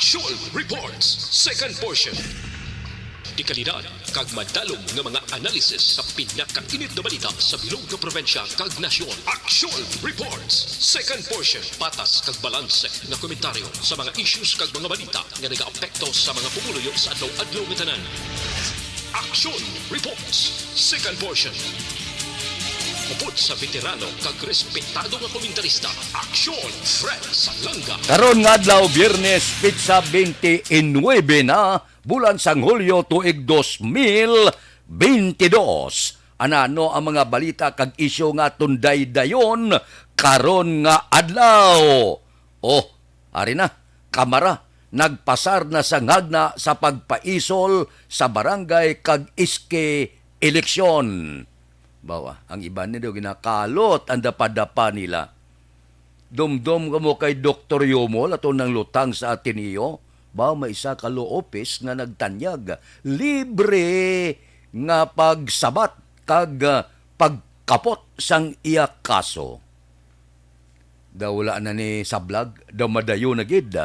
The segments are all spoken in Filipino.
Actual Reports, second portion. Di kalidad, kag madalong nga mga analisis sa pinakainit na balita sa bilog na probensya kag nasyon. Actual Reports, second portion. Patas kag balanse na komentaryo sa mga issues kag mga balita nga nagaapekto sa mga pumuluyo sa adlaw-adlaw nga tanan. Actual Reports, second portion. Upod sa veterano kag respetado nga komentarista, Aksyon Fred Salanga. Karon nga adlaw Biyernes pitsa 29 na bulan sang Hulyo tuig 2022. Anano ang mga balita kag isyu nga tunday dayon karon nga adlaw. Oh, ari na, Kamara nagpasar na sa ngagna sa pagpaisol sa barangay kag iske eleksyon. Bawa, ang iba nila ginakalot ang dapa-dapa nila. Dumdum ka mo kay Dr. Yomol ato ng lutang sa Ateneo, ba may isa ka law office nga nagtanyag, libre nga pagsabat kag pagkapot sang iya kaso. Daw wala na ni sablag, daw madayo na gid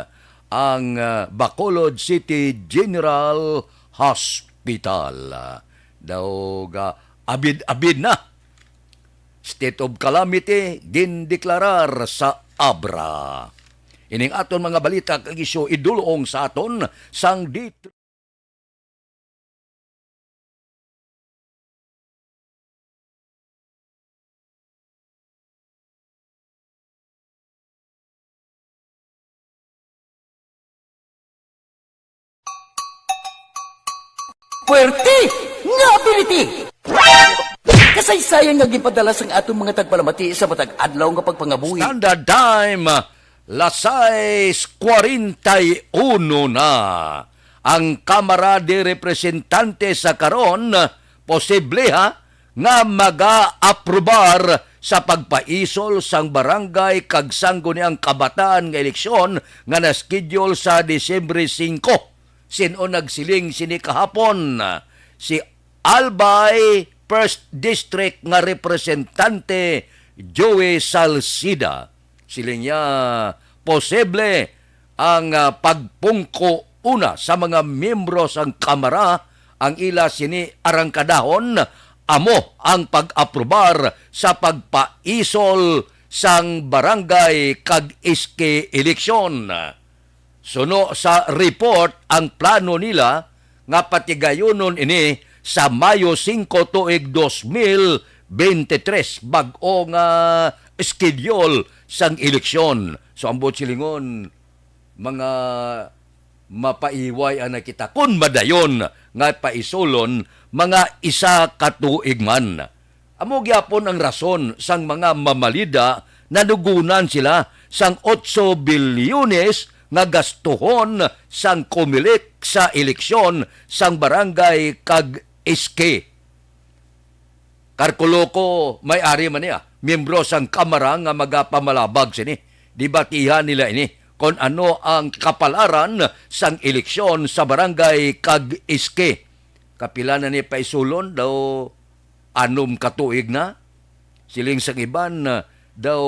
ang Bacolod City General Hospital. Daw ga abid-abid na. State of calamity gindeklarar sa Abra. Ining aton mga balita kag isyu idulong sa aton sang dito. Puwerte nga ability! Kasaysayan nga gipadala sang atong mga tagpalamati sa matag adlaw nga pagpangabuhi. Standard time, Lasais 41 na. Ang Kamara de Representante sa karon, posible nga maga-aprobar sa pagpaisol sang barangay kag sangguniang kabataan nga eleksyon nga na-schedule sa Disyembre 5. Sino nagsiling sini kahapon? Si Albay First District nga representante Joey Salcida. Siling niya posible ang pagpungko una sa mga miyembro sang Kamara ang ila sini arangkadahon amo ang pag-aprobar sa pagpaisol sang barangay kag iske eleksyon. Suno sa report ang plano nila nga patigayonon ini sa Mayo 5 tuig 2023 bag-o nga schedule sang eleksyon. So ambot silingon mga mapaiway ana kita kun madayon nga paisulon mga isa ka tuig man. Amo gyapon ang rason sang mga mamalida nadugunan sila sang 8 bilyones nga gastuhon sang kumilik sa eleksyon sang barangay kag iske. Karkuloko may-ari man niya, miyembro sang Kamara nga magapamalabag sini. Dibatihan nila ini kung ano ang kapalaran sang eleksyon sa barangay kag iske. Kapila na ni paisulon daw anom katuig na. Siling sang iban daw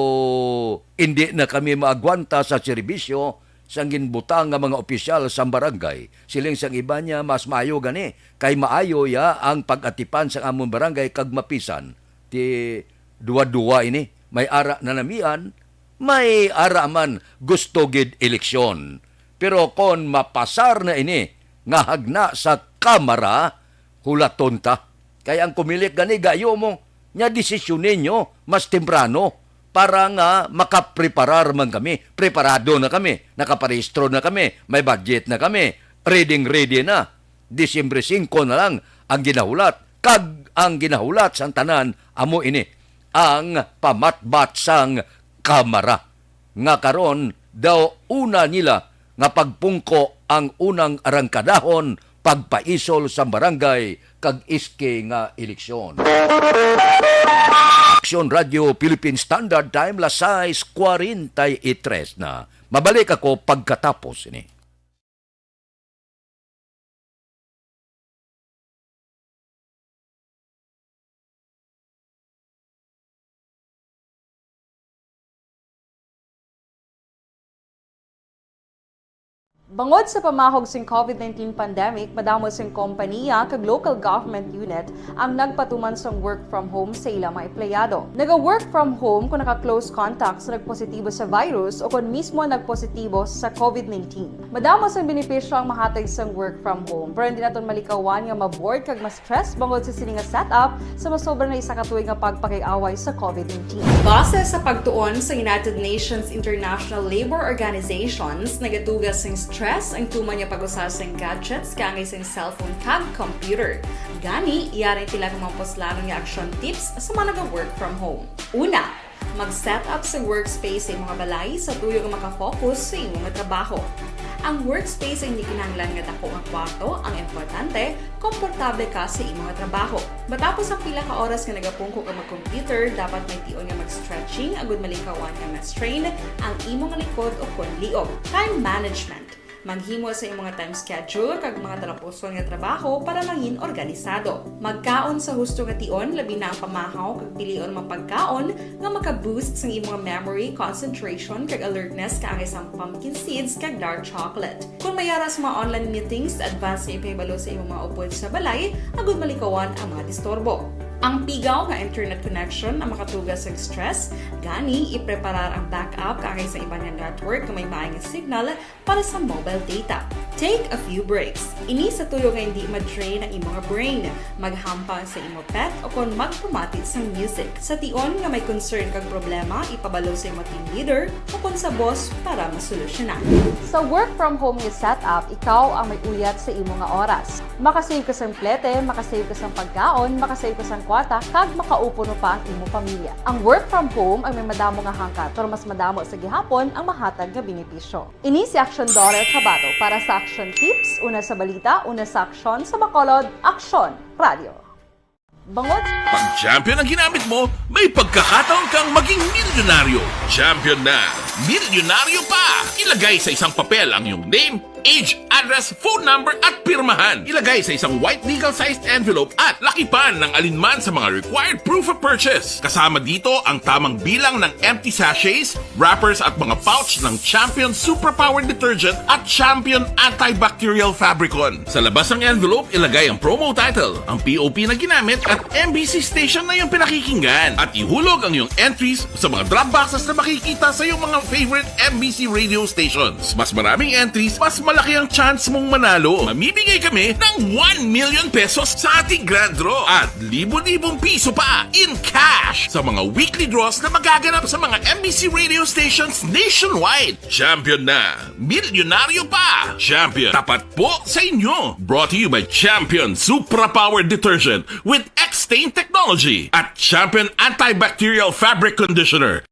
hindi na kami maagwanta sa serbisyo sang ginbutang nga mga opisyal sa barangay. Siling sang iba niya mas maayo gani kay maayo ya ang pag-atipan sa among barangay kag mapisan. Ti duwa-duwa ini may ara na namian, may ara man gusto gid eleksyon. Pero kon mapasar na ini nga hagna sa Kamara, hulaton ta. Kay ang kumilik gani gayo mo nya desisyon ninyo mas temprano para nga makapreparar man kami. Preparado na kami, nakaparehistro na kami, may budget na kami, ready na. Disyembre 5 na lang ang ginahulat. Kag ang ginahulat sang tanan, amo ini, ang pamatbat sang Kamara. Nga karon daw una nila nga pagpungko ang unang arangkadahon pagpaisol sa barangay kag iske nga eleksyon. Aksyon Radio Philippine Standard Time Lasais 43 na. Mabalik ako pagkatapos ini. Bangod sa pamahog sing COVID-19 pandemic, madamo sing kompanya kag local government unit ang nagpatuman sang work from home sa ilang mga empleyado. Naga-work from home kung naka-close contacts na nagpositibo sa virus o kung mismo nagpositibo sa COVID-19. Madamo sang benepisyo ang mahatag sang work from home, pero hindi naton malikawan nga ma-bored kag ma-stress bangod sa sini nga setup sa masobra na isa ka tuig nga pagpakiaway sa COVID-19. Base sa pagtuon sa United Nations International Labour Organizations, nagatugas sing stress ang tuman niya pag-usar sa gadgets kangay sa cellphone kag computer. Gani, iyari tila ng mga poslano nga action tips sa mga nag-work from home. Una, mag-set up sa workspace sa mga balay sa tuyo nga makafocus sa imong trabaho. Ang workspace ay hindi kinahanglan nga dako nga kwarto, ang importante, komportable ka sa imong trabaho. Matapos ang pila ka oras nga nagapungko ka mag-computer, dapat may tion nga mag-stretching agud malikawan nga ma-strain ang imong likod o konliog. Time management. Maghimo sa imong time schedule kag mga talapuson nga trabaho para mangin organisado. Magkaon sa husto nga tion, labi na ang pamahaw kag pilion mga pagkaon nga maka-boost sa imong memory, concentration kag alertness kaangay sa pumpkin seeds kag dark chocolate. Kung mayara sa mga online meetings, advance sa ipahibalo sa imong mga upod sa balay, agud malikawan ang mga disturbo. Ang pigaw nga internet connection ang makatugas sa stress, gani ipreparar ang backup kaangay sa ibang nga network nga may maayong signal para sa mobile data. Take a few breaks. Ini sa tuyo nga hindi ma-drain ang imong brain, maghampang sa imong pet o kung magpamatit sa music. Sa tion nga may concern kag problema, ipabalo sa imong team leader o kung sa boss para masolusyonan. Sa work from home nga setup, ikaw ang may uyat sa imong nga oras. Makasave ka sa plete, makasave ka sa pagkaon, makasave ka sa kwarta, kag makaupo no pa ang imong pamilya. Ang work from home ay may madamo nga hangkat, pero mas madamo sa gihapon ang mahatag nga benepisyo. Ini si Action Daughter Cabato para sa Action Tips, una sa balita, una sa aksyon, sa Bacolod, Aksyon Radio. Bangod. Pag champion ang ginamit mo, may pagkakataon kang maging milyonaryo. Champion na, milyonaryo pa! Ilagay sa isang papel ang iyong name, age, address, phone number at pirmahan. Ilagay sa isang white legal-sized envelope at lakipan ng alinman sa mga required proof of purchase. Kasama dito ang tamang bilang ng empty sachets, wrappers at mga pouch ng Champion Superpower Detergent at Champion Antibacterial Fabricon. Sa labas ng envelope, ilagay ang promo title, ang POP na ginamit at MBC station na yung pinakikinggan. At ihulog ang iyong entries sa mga drop boxes na makikita sa iyong mga favorite MBC radio stations. Mas maraming entries, mas malaki ang chance mong manalo. Mamimigay kami ng 1 million pesos sa ating grand draw at libo-libong piso pa in cash sa mga weekly draws na magaganap sa mga MBC radio stations nationwide. Champion na, milyonaryo pa. Champion, tapat po sa inyo. Brought to you by Champion Superpower Detergent with X-Stain Technology at Champion Antibacterial Fabric Conditioner.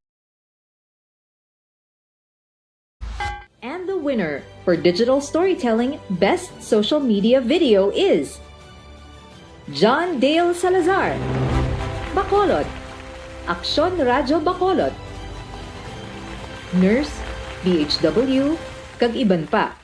And the winner for Digital Storytelling Best Social Media Video is John Dale Salazar, Bacolod, Aksyon Radio Bacolod, Nurse, BHW, kag iban pa.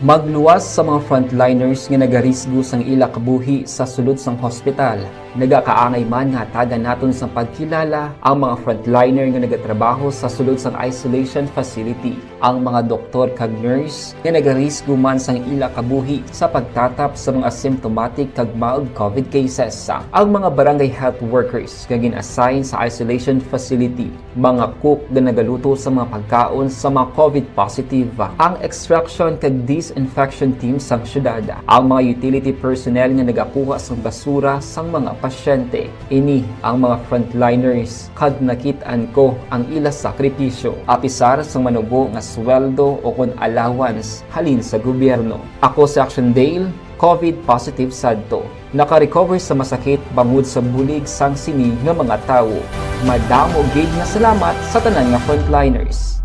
Magluwas sa mga frontliners nga nagarisgo sang ila kabuhi sa sulod sang hospital. Nagakaangay man nga hatagan naton sa pagkilala ang mga frontliner nga nagatrabaho sa sulod sang isolation facility. Ang mga doktor kag nurse nga nagarisgo man sang ila kabuhi sa pagtatap sa mga symptomatic kag mild COVID cases. Ang mga barangay health workers nga gin-assign sa isolation facility, mga cook nga nagaluto sa mga pagkaon sa mga COVID positive, ang extraction kag disinfection team sang syudad, ang mga utility personnel nga nagakuha sang basura sang mga pasyente. Ini ang mga frontliners kad nakitaan ko ang ila sakripisyo apisar sang manubo nga sweldo o kon allowance halin sa gobyerno. Ako si Action Dale, COVID positive sadto. Naka-recover sa masakit bangod sa bulig sang sini nga mga tawo. Madamo gid nga salamat sa tanan nga frontliners.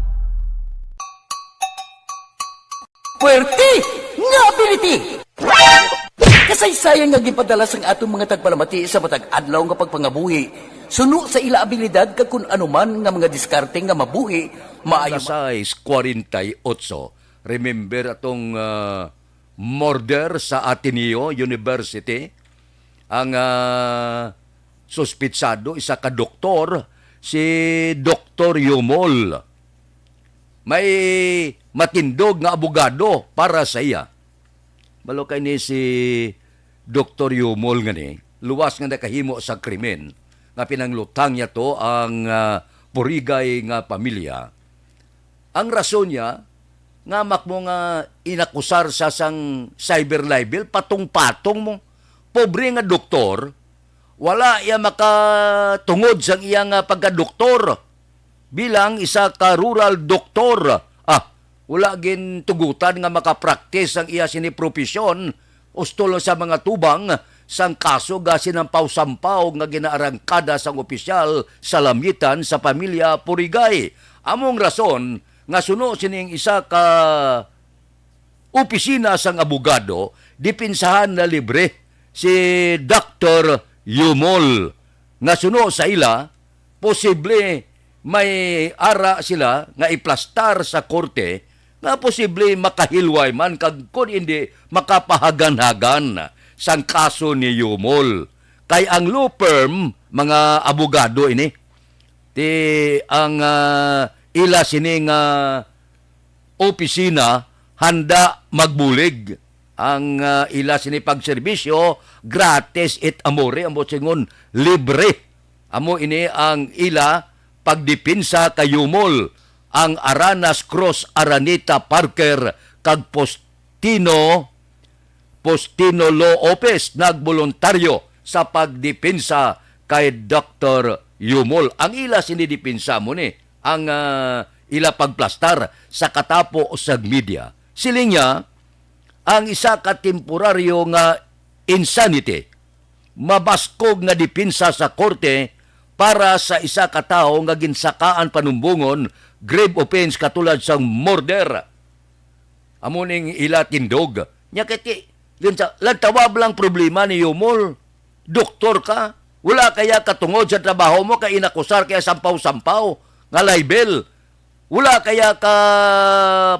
Puwerte nga ability! Kasaysayan nga gipadala sang atong mga tagpalamati sa matag adlaw nga pagpangabuhi. Suno sa ila abilidad kag kun anuman nga mga diskarte nga mabuhi, maayo Size 48. Remember atong murder sa Ateneo University. Ang suspitsado, isa ka doktor, si Dr. Yumol. may matindog nga abogado para sa iya. Balo kay ni si Dr. Yumol nga ni, luwas nga nakahimo sa krimen, nga pinanglutang niya to ang purigay nga pamilya. Ang rason niya, nga makmo nga inakusar sa sang cyber libel, patong-patong mo. Pobre nga doktor, wala iya makatungod sang iyang pagka-doktor bilang isa ka rural doktor. Wala gin tugutan nga makapraktis ang iya sinipropisyon ustol sa mga tubang sang kaso ga sinampaw-sampaw nga ginaarangkada sang opisyal sa lamitan sa pamilya Purigay. Among rason nga suno sining isa ka opisina sang abogado, dipinsahan na libre si Dr. Yumol. Nga suno sa ila, posible may ara sila nga iplastar sa korte nga posible makahilway man kag kun hindi makapahagan-hagan sang kaso ni Yumol. Kay ang law firm, mga abogado ini, ang ila sining opisina handa magbulig. Ang ila sini pagserbisyo gratis et amore, amo singon libre. Amo ini ang ila pagdipinsa kay Yumol, ang Aranas Cross Aranita Parker kag Postino Law Office nagboluntaryo sa pagdipinsa kay Dr. Yumol. Ang ila sinidipinsa mo ni ang ila pagplastar sa katapo sa media. Siling niya, ang isa ka temporaryo nga insanity, mabaskog nga dipinsa sa korte para sa isa ka tawo nga ginsakaan panumbungon, grave offense katulad sang murder. Amuning ila tindog. Nya kiti, lagtawab lang problema ni Yumol. Doktor ka, wala kaya katungod sa trabaho mo kay inakusar kaya sampaw-sampaw nga libel. Wala kaya ka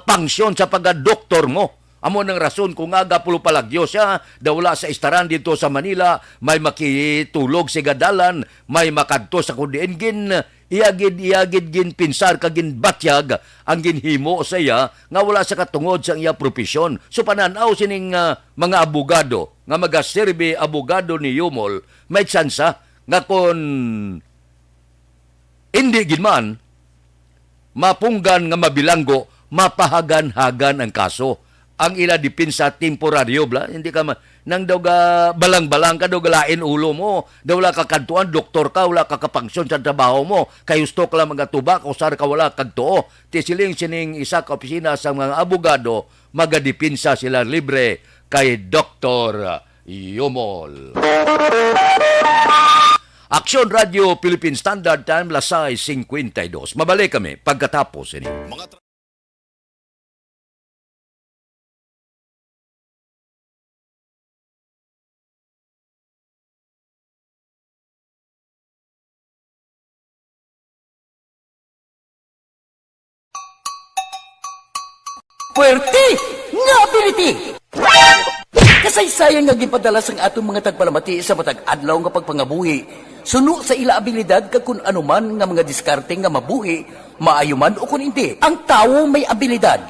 pangsyon sa pagka-doktor mo. Amo ng rason kung nga gapulo palagyo siya, dawla sa istaran dito sa Manila, may makitulog sa gadalan, may makadto sa kudiin, iyagid gin pinsar kagin batyag ang ginhimo sa iya nga wala sa katungod sa iya profesyon. So pananaw sining mga abogado nga magaserbe abogado ni Yumol, may tsansa nga kon hindi ginman mapunggan nga mabilanggo, mapahagan-hagan ang kaso. Ang ila dipinsa temporaryo bla, hindi ka nang daw ga balang-balang ka daw galain ulo mo, daw wala ka kantuan, doktor ka, wala ka kapangsyon sa trabaho mo, kayo stok lang mga tuba, kusar ka wala kagtuo. Tisiling sining isa ka opisina sa mga abogado, magadipinsa sila libre kay Dr. Yumol. Aksyon Radio Philippine Standard Time, lasay 52. Mabalik kami pagkatapos ini. Puwerte nga ability! Kasaysayan nga gipadala sang atong mga tagpalamati sa matag adlaw nga pagpangabuhi. Suno sa ila abilidad kag kun anuman nga mga diskarte nga mabuhi, maayo man o kun hindi. Ang tawo may abilidad.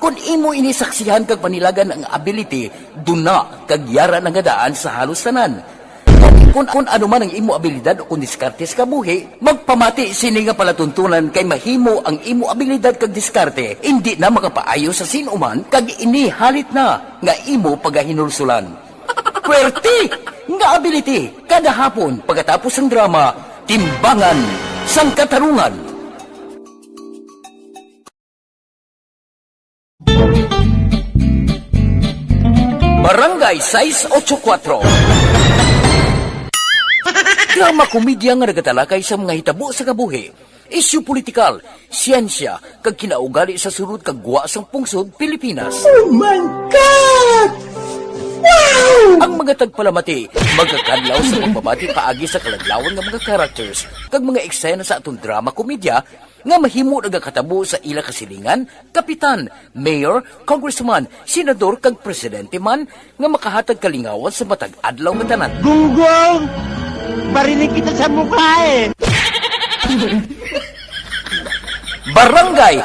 Kung imo inisaksihan kag panilagan ang ability, duna kag yara nga daan sa halos tanan. Kung ano man ang imo abilidad o kung diskarte sa kabuhi, magpamati sini nga palatuntunan kay mahimo ang imo abilidad kag diskarte, hindi na makapaayo sa sinuman kag inihalit na nga imo pagahinulsulan. Puwerte nga ability, kada hapon pagkatapos ng drama, Timbangan sang Katarungan. Barangay 684. Drama komedya nga nagatalakay sa mga hitabo sa kabuhi, isyu politikal, siyensya, kag kinaugali sa surut kag guwa sang pungsod Pilipinas. Oh my God! Wow! Ang mga tagpalamati, magkakadlaw sa pagbabati paagi sa kalaglawan ng mga characters kag mga eksena sa atong drama komedya nga mahimo nagakatabo sa ila kasilingan, kapitan, mayor, congressman, senador kag presidente man nga makahatag kalingawan sa matag adlaw nga tanan. Gunggong! Barinig kita sa mukha eh! Barangay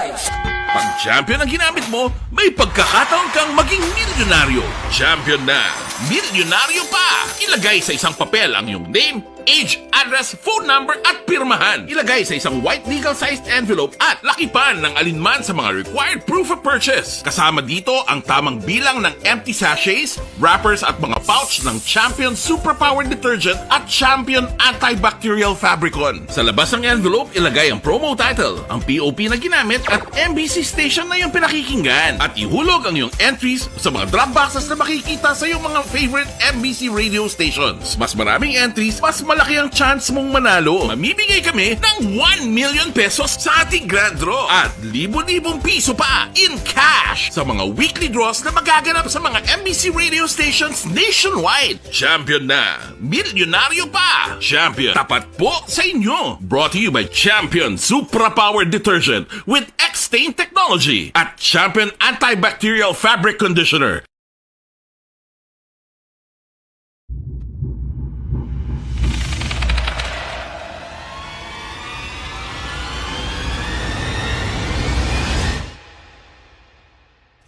Pag champion ang ginamit mo, may pagkakataon kang maging milyonaryo. Champion na, milyonaryo pa! Ilagay sa isang papel ang iyong name, age, address, phone number at pirmahan. Ilagay sa isang white legal-sized envelope at lakipan ng alinman sa mga required proof of purchase. Kasama dito ang tamang bilang ng empty sachets, wrappers at mga pouch ng Champion Superpower Detergent at Champion Antibacterial Fabricon. Sa labas ng envelope, ilagay ang promo title, ang POP na ginamit at MBC station na yung pinakikinggan. At ihulog ang iyong entries sa mga drop boxes na makikita sa iyong mga favorite MBC radio stations. Mas maraming entries, mas malaki ang chance mong manalo. Mamimigay kami ng 1 million pesos sa ating grand draw at libo-libong piso pa in cash sa mga weekly draws na magaganap sa mga MBC radio stations nationwide. Champion na, milyonaryo pa! Champion, tapat po sa inyo! Brought to you by Champion Supra Power Detergent with X-Stain Technology at Champion Antibacterial Fabric Conditioner.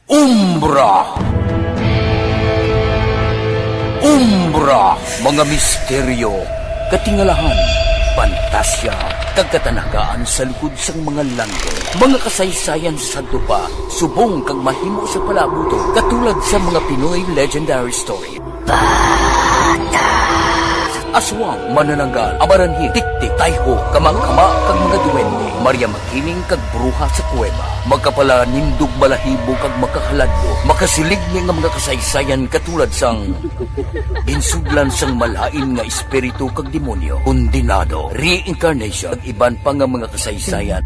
Umbra! Umbra! Mga misteryo, katingalahan, pantasya, kagkatanagaan sa likod sang mga langit. Mga kasaysayan sa dupa, subong kag mahimo sa palabuto, katulad sa mga Pinoy legendary story. Aswang, manananggal, amaranhit, tiktik, tayho, kamang-kama, kag mga duwende, Maria Makining kag bruha sa kuweba, magkapala nindog balahibo kag makahaladlo, makasilig ni nga mga kasaysayan katulad sang ginsudlan sang malain nga espiritu kag demonyo, kondinado, reincarnation, kag iban pa nga mga kasaysayan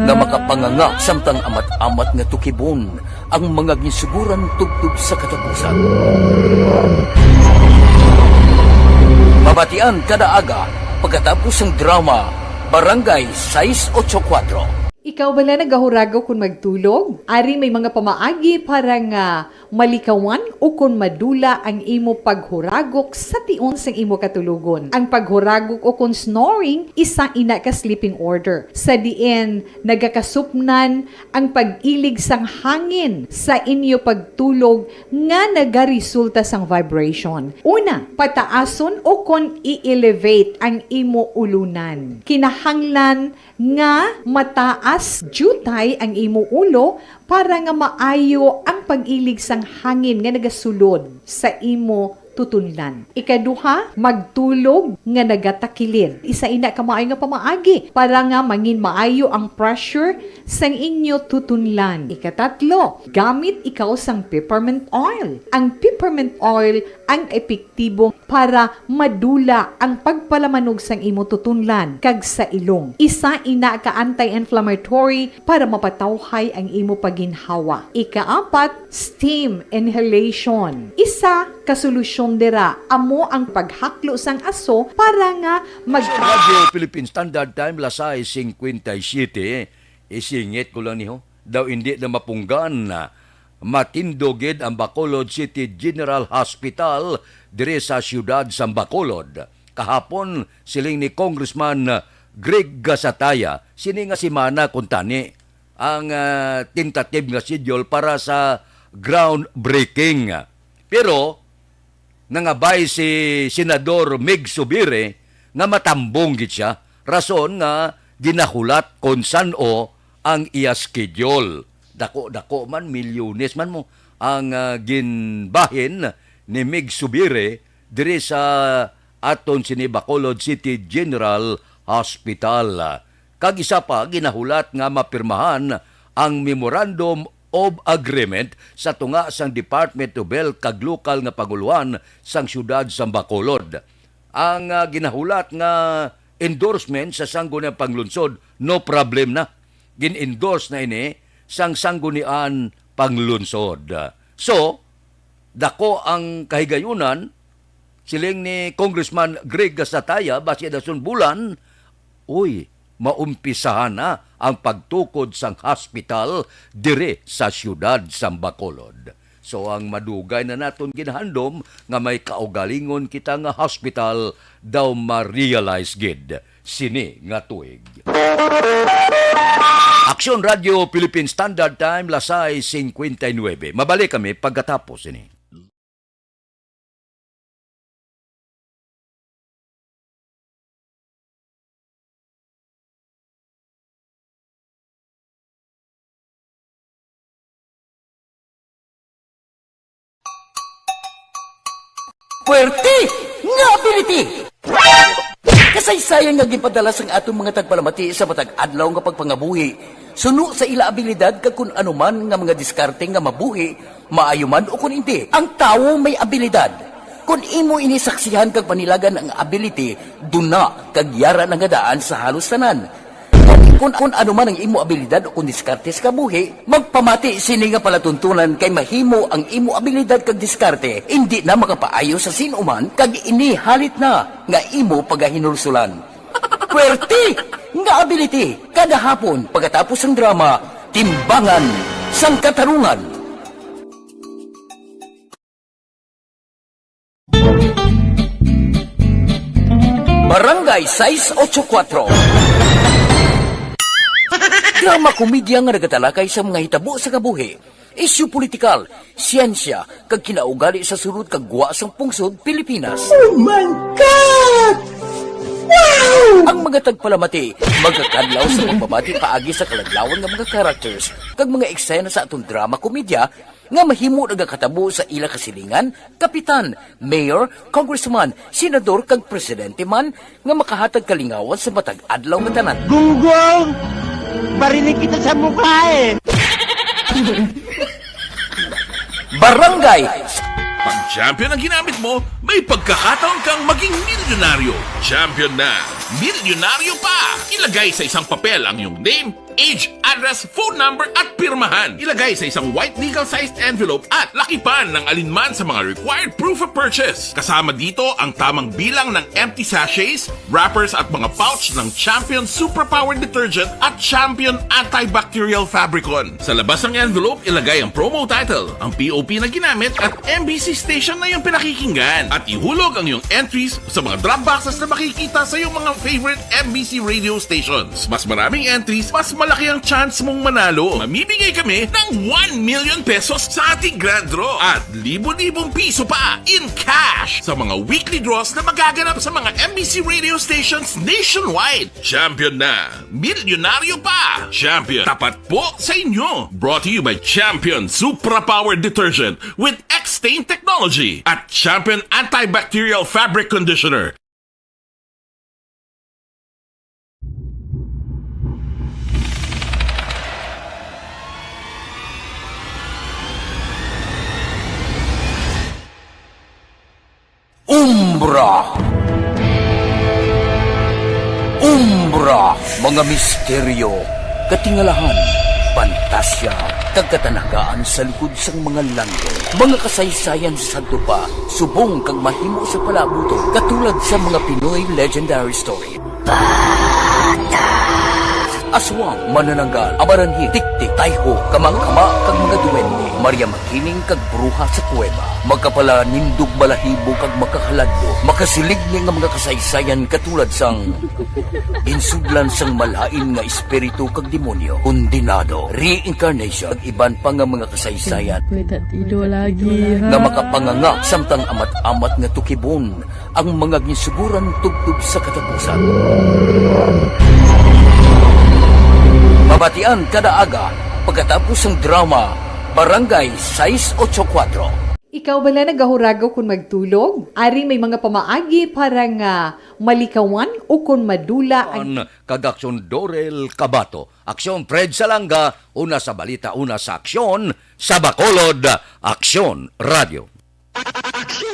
nga makapanganga samtang amat-amat nga tukibon ang mga ginsuguran tugtog sa katapusan. Mabatian kada aga pagkatapos ng drama Barangay 684. Ikaw bala nagahurago kung magtulog? Ari may mga pamaagi para nga malikawan o kung madula ang imo paghuragok sa tion sang imo katulugon. Ang paghuragok o kung snoring, isa ina ka sleeping order. Sa diin, nagakasupnan ang pag-ilig sang hangin sa inyo pagtulog nga nagaresulta sang vibration. Una, pataason o kung i-elevate ang imo ulunan. Kinahanglan nga mataas jutay ang imo ulo para nga maayo ang pag-ilig sang hangin nga nagasulod sa imo tutunlan. Ikaduha, magtulog nga nagatakilid. Isa ina ka maayo nga pamaagi para nga mangin maayo ang pressure sang inyo tutunlan. Ikatatlo, gamit ikaw sang peppermint oil. Ang peppermint oil ang epektibo para madula ang pagpalamanog sang imo tutunlan kag sa ilong. Isa ina ka anti-inflammatory para mapatawhay ang imo paginhawa. Ikaapat, steam inhalation. Isa ka solusyon dira amo ang paghaklo sang aso para nga Radio Philippine Standard Time, Lasay 57. Isingit ko lang niyo. Daw hindi na mapunggan na matindogid ang Bacolod City General Hospital dire sa siyudad sa Bacolod. Kahapon siling ni Congressman Greg Gasataya sini nga simana kuntani ang tentative nga schedule para sa groundbreaking. Pero nangabay si Senador Mig Subire nga matambong gid siya rason nga ginahulat kon san-o ang iya schedule. Dako man, milyones man mo ang ginbahin ni Mig Subire diri sa aton sini Bacolod City General Hospital. Kag isa pa ginahulat nga mapirmahan ang Memorandum of Agreement sa tunga sang Department of Health kag lokal nga paguluhan sang syudad sa Bacolod. Ang ginahulat nga endorsement sa sangguniang panglunsod, no problem na. Gin-endorse na ini sang sanggunian panglunsod. So, dako ang kahigayunan siling ni Congressman Greg Gasataya basi dason bulan, maumpisahan na ang pagtukod sang hospital dire sa siyudad sa Bacolod. So ang madugay na naton ginahandom nga may kaugalingon kita nga hospital daw ma-realize gid sini nga tuig. Aksyon Radio Philippine Standard Time, lasay 59. Mabalik kami pagkatapos ini. Puwerte nga ability! Kasaysayan nga gipadala sang atong mga tagpalamati sa matag adlaw nga pagpangabuhi. Suno sa ila abilidad kag kun anuman nga mga diskarte nga mabuhi, maayo man o kun hindi. Ang tawo may abilidad. Kung imo inisaksihan kag panilagan ang ability, duna kag yara nga daan sa halos tanan. Kung ano man ang imo abilidad o kung diskarte sa kabuhi, magpamati sini nga palatuntunan kay mahimo ang imo abilidad kag diskarte, hindi na makapaayo sa sinuman kag ini halit na nga imo pagahinulsulan. Puwerte nga ability kada hapon pagkatapos ng drama, Timbangan sang Katarungan. Barangay 684. Drama komedya nga nagatalakay sa mga hitabo sa kabuhi, isyu politikal, siyensya, kag kinaugali sa surut kag guwa sang pungsod Pilipinas. Oh my God! Wow! Ang mga tagpalamati magkakadlaw sa pagbabati paagi sa kalaglawan ng mga characters kag mga eksena sa atong drama komedya nga mahimo nagakatabo sa ila kasilingan, kapitan, mayor, congressman, senador kag presidente man nga makahatag kalingawan sa matag adlaw nga tanan. Gunggong! Barinig kita sa mukha eh! Barangay Pag champion ang ginamit mo, may pagkakataon kang maging milyonaryo. Champion na, milyonaryo pa! Ilagay sa isang papel ang iyong name, age, address, phone number at pirmahan. Ilagay sa isang white legal-sized envelope at lakipan ng alinman sa mga required proof of purchase. Kasama dito ang tamang bilang ng empty sachets, wrappers at mga pouch ng Champion Superpower Detergent at Champion Antibacterial Fabricon. Sa labas ng envelope, ilagay ang promo title, ang POP na ginamit at MBC station na yung pinakikinggan. At ihulog ang iyong entries sa mga drop boxes na makikita sa iyong mga favorite MBC radio stations. Mas maraming entries, mas malaki ang chance mong manalo. Mamimigay kami ng 1 million pesos sa ating grand draw at libo-libong piso pa in cash sa mga weekly draws na magaganap sa mga MBC radio stations nationwide. Champion na, milyonaryo pa. Champion, tapat po sa inyo. Brought to you by Champion Superpower Detergent with X-Stain Technology at Champion Antibacterial Fabric Conditioner. Umbra, mga misteryo, katingalahan, pantasya, kagkatanagaan sa likod sang mga langit. Mga kasaysayan sa santo pa, subong kag mahimo sa palabuto, katulad sa mga Pinoy legendary story. Aswang, manananggal, amaranhi, tiktik, tayho, kamangkama, kag mga duwende, Maria Makining kag bruha sa kuweba, magkapala nindog balahibo kag makahaladlo, makasilig niya nga mga kasaysayan katulad sang insudlan sang malain nga espiritu kag demonyo, kondinado, reincarnation, kag iban pa nga mga kasaysayan nga makapanganga samtang amat-amat nga tukibon ang mga ginsuguran tugtog sa katapusan. Mabatian kada aga pagkatapos ng drama Barangay 684. Ikaw bala nagahuragaw kung magtulog? Ari may mga pamaagi para nga malikawan o kung madula ang... Kag-aksyon Dorel Cabato. Aksyon Fred Salanga. Una sa balita, una sa aksyon. Sa Bacolod, Aksyon Radio. Aksyon!